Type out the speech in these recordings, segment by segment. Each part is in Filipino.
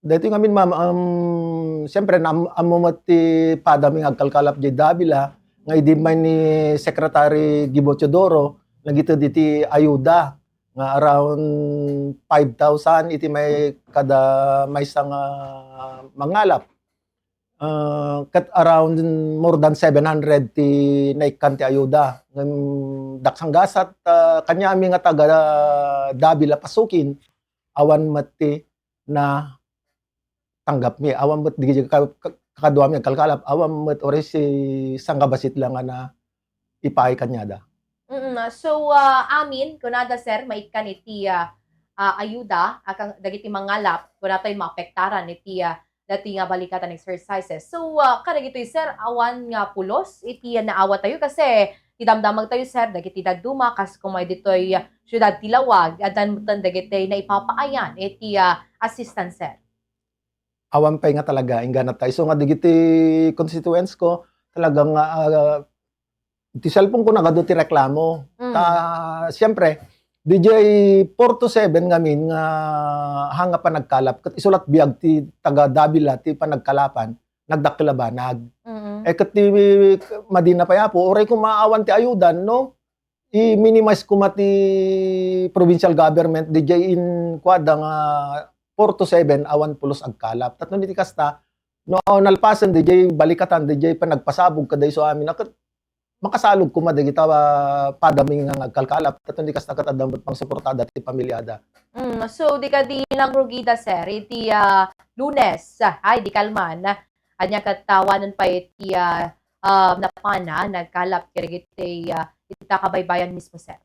Dito ngamin ma'am, siyempre amo ti padaming agkalkalap di Davila, nga idi man ni Secretary Gibo Teodoro, nagito diti ayuda, nga around 5,000 iti may kada may isang mangalap. Kat around more than 700 ti naikan ti ayuda. Daksang gasat, kanya ami nga taga Davila pasukin, awan mati na tanggap mi awam met di kakadwa mi kalkalap awam met ore si sanggabasit lang nga na ipay kanyada. So, amin kunada sir maitkan iti ayuda akang dagiti mangalap kunatoy maapektaran iti dati nga balikatan exercises. So, kadagitoy sir awan nga pulos iti naawa tayo kasi idamdamag tayo sir dagiti daduma kas kumay ditoy syudad Tilawag adan mutan dagiti na ipapaayan iti assistance sir. Awam pay nga talaga ingganat tayo. So nga digiti constituents ko talagang ti cellphone ko nagado ti reklamo. Siyempre DJ 4 to 7 ngamin nga hanga pa nagkalap ket isulat biag ti taga Davila ti panagkalapan nagdakilabanag. Ket ti Madina Payapo oray ko maawan ti ayudan no i-minimize ko mati provincial government DJ in kwada nga 4 to 7 awan pulos agkalap. Tatno niti kasta no nalpasan DJ balikatan DJ pa nagpasabog kaday so amin makasalog kuma dagiti padaming nga agkalkalap. Tatno niti kasta kat adamot pang suportada ti pamilyada. So di ka di nagrugida sir iti Lunes ay di kalman anya katawanan pa iti napana nagkalap kirigiti ita kabaybayan mismo sir.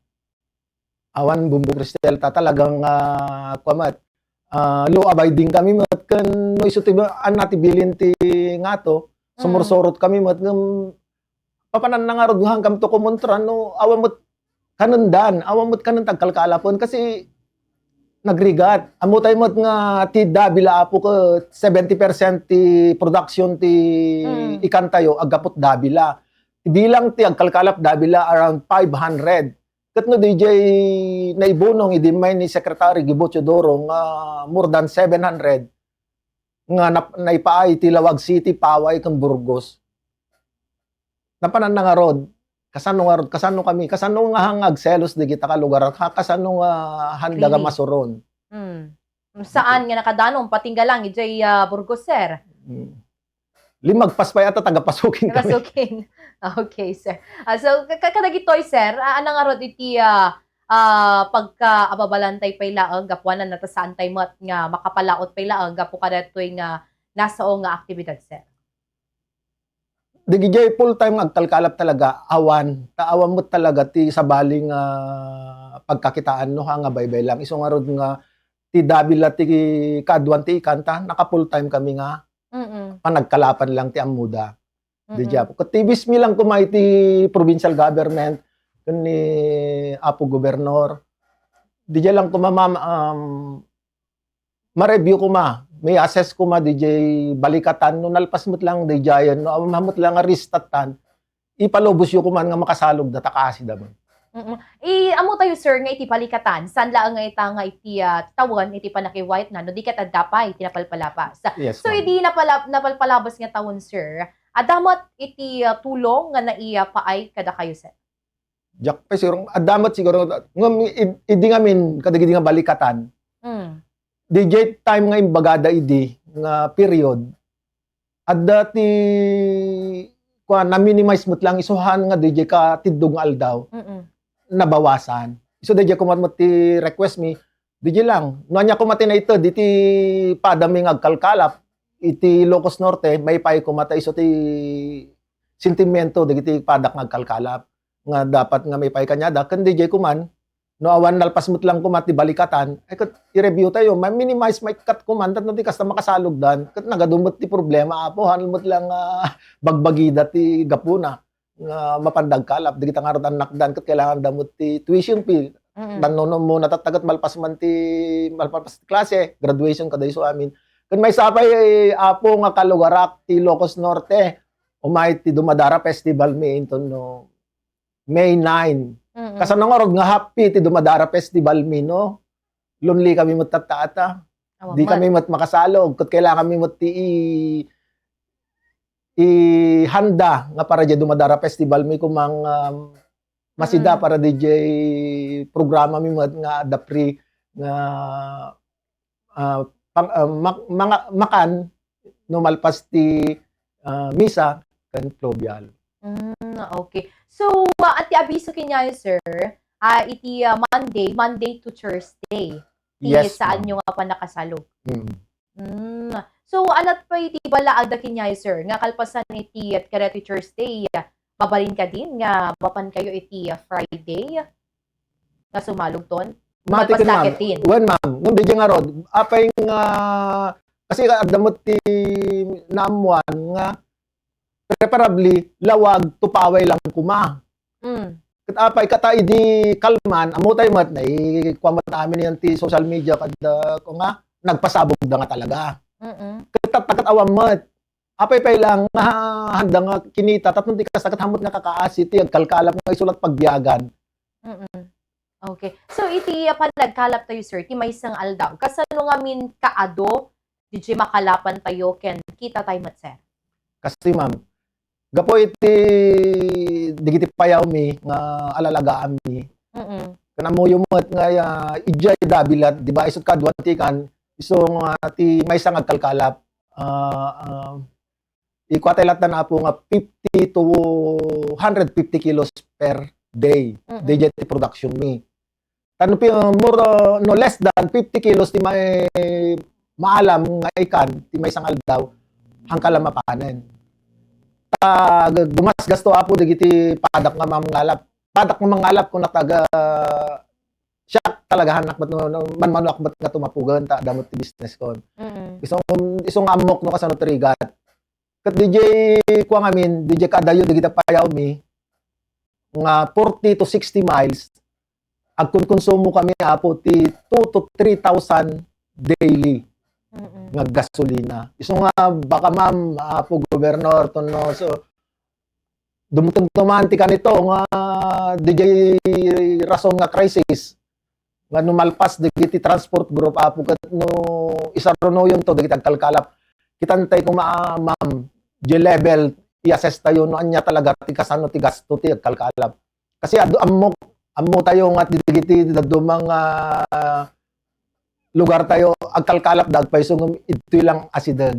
Awan bumbu Cristel talagang kwamat law abiding kami mat kan no isu ti an natibilin ti ngato sumursorot kami mat ngem papanan nangarod nga hangkam to kumontra no awam mat kanen tagkalkalapon kasi nagrigat amutay mat nga ti Davila apo ko 70% ti production ti ikan tayo agapot Davila bilang ti agkalkalap Davila around 500. Ket no DJ naibunong idi may ni Secretary Gibo Teodoro nga more than 700 nga naipaay ti Lawag City, Paway ken Burgos. Napanan nga rod kasano kami kasano nga hangag selos digita ka lugar kasano nga handa nga masuron. Saan nga nakadanom patinggalang ijay Burgos sir? Limagpas pa yata tagapasukin kami. Tagapasukin. Okay, sir. So, kadagitoy, sir, anang arod iti pagka-ababalantay pay laang, gapuanan na saan tayo mat nga makapalaot pay laang, gapu kadatoy nga nasao nga aktibidad, sir? Digijay full-time agkalkalap talaga, awan mo talaga ti sabaling pagkakitaan no nga baybay lang. Iso nga rod nga ti Davila ti kadwan ti ikanta, naka full-time kami nga panagkalapan lang ti amuda. Diya po. Katibis mi lang kumay ti provincial government ni Apo Gobernador. Diya lang ma-review ko may assess ko DJ balikatan no nalpas mo't lang DJ no amamot lang nga ristatan ipalubos yo ko man nga makasalog data kasi daman. Amo tayo sir nga iti palikatan saan laang nga ita nga iti tawon iti panaki-white na no di ket addapay iti napalpalapas. Yes, so idi napalpalabas nga tawon sir adamot iti tulong nga naipaay kada kayo sir. Jak pa siguro adamot siguro ngam idi ngamin kadagiti nga balikatan. DJ time nga imbagada idi nga period adda ti na minimize mo't lang isuhan nga DJ ka tidog nga aldaw. Nabawasan. So DJ kumat ti request mi DJ lang no nya kumati na ito diti padaming agkalkalap iti Ilocos Norte may pay kumata iso ti sentimento dagiti padak nga agkalkalap nga dapat nga may pay kanyada ken DJ kuman no awan nalpas mo't lang kumati balikatan ay ket i-review tayo ma-minimize may cut kuman tatno ti kasta makasalog dan ket nagadumot ti problema apo hanmot lang bagbagida ti gapuna nga mapandag kalap digita nga rod nakdan ket kailangan damot ti tuition fee danono mo natatagat malpas klase graduation kaday so amin ken may sapay apo nga kalugarak ti Ilocos Norte umay ti Dumadara Festival mi inton no May 9 kasano nga rod nga happy ti Dumadara Festival mi no lonely kami mo tataata Di kami makasalog. Kat kailangan kami ihanda nga para di dumadara festival mi kumang masida para DJ programa mi nga dapri nga makan no malpas ti misa kan Provial. Okay. So, at abiso kinyayo, sir, iti Monday to Thursday. Yes, saan nyo nga pa nakasalog. So, anat pa iti bala agda kinyayo, sir, nga kalpasan iti at kareti Thursday, babalin ka din nga mapan kayo iti Friday na sumalog ton? Matik ma'am. Wen ma'am, nung di nga rod, apay nga kasi adamot ti naamuan nga preferably lawag tupaway lang kuma. Kat apay kata idi kalman amutay mat na kwamat amin yan ti social media kada ko nga nagpasabog da nga talaga. Kat takat awam mat. Apay pay lang nga handa nga kinita tapno ti kasakat hamot nga kakaasi ti agkalkalap nga isulat pagbiyagan. Okay. So, iti panagkalap tayo, sir, ti may isang aldaw. Kasano nga min kaado, di makalapan tayo, ken kita tayo mat, sir? Kasi ma'am, gapo iti digiti payaw mi, nga alalagaan mi. Kanamuyo mo at nga ijay dabilat, di ba, isot kadwantikan, isong ti may isang agkalkalap, ikwatelatan na po nga 50 to 150 kilos per day, DJ production mi. Tanong more no less than 50 kilos ti may maalam nga ikan ti may isang aldaw hangkala mapanen. Gumas gasto apo digiti padak nga mangalap. Padak nga mangalap kung nataga siya talaga hanak bat no manmanok bat nga tumapugan ta damot ti business kon. Isong amok no kasano trigat. Kat DJ kuang amin, DJ kadayo digita payaw mi nga 40 to 60 miles agkonsumo kami apo ti 2 to 3,000 daily nga gasolina. Iso nga baka ma'am apo gobernador tono so dumutong tumanti kanito nga DJ rason nga crisis nga numalpas digiti transport group apo kat no isaruno yun to digiti agkalkalap kitantay ko ma'am di level i-assess tayo no anya talaga ti kasano ti gasto ti agkalkalap kasi ammo tayo nga digiti dumang lugar tayo agkalkalap dagpay so ito lang asidag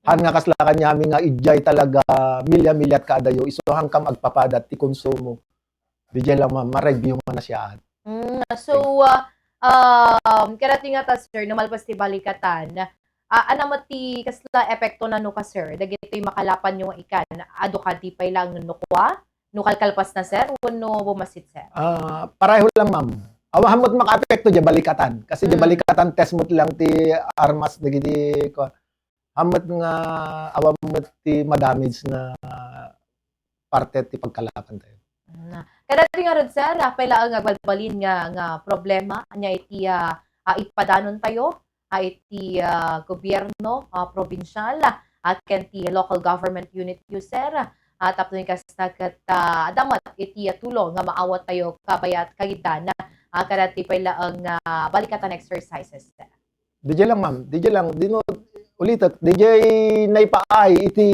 han nga kaslakan nyami nga ijay talaga milya-milyat kadayo iso hangkam agpapadat ti konsumo dijay lang ma-review mo na siya. So karati nga ta sir numalpas ti balikatan anamat ti kasla epekto na no ka sir dagiti makalapan yung ikan ado ka ti pay lang nukwa no kalkalpas na sir no bumasit sir? Pareho lang ma'am. Awahamot maka-apekto di balikatan. Kasi di balikatan test mo lang ti armas digiti ko. Hamot nga awamot ti madamage na parte ti pagkalapan tayo. Kadati nga ron sir, apay lang nga balbalin nga problema anya iti ipadanon tayo iti gobyerno probinsyal at ken ti local government unit user tapno yung kasnagat damat iti tulong nga maawat tayo kabayat kagitan na kadati pala ang balikatan exercises. DJ lang ma'am, DJ lang dino ulitat DJ naipaay iti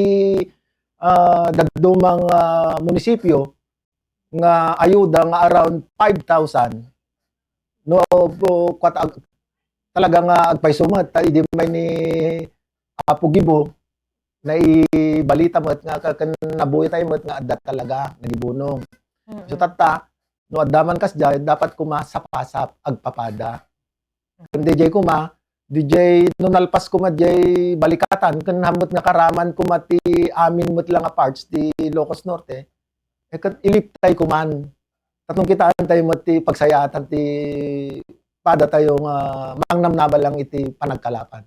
dadumang munisipyo nga ayuda nga around 5,000 no talaga nga agpaysumat idi may ni Apo Gibo na ibalita mo at nga nabuhay tayo mo at nga adat talaga nagibunong. So tata, no adaman kas dyan, dapat kuma sapasap agpapada. Kung DJ kuma, DJ nunalpas kuma DJ balikatan, kung hamot nga karaman kuma ti amin mo't lang parts ti Ilocos Norte, iliptay kuman. Tatong kitaan tayo mo ti pagsayatan ti pada tayo mangnamnaba lang iti panagkalapan.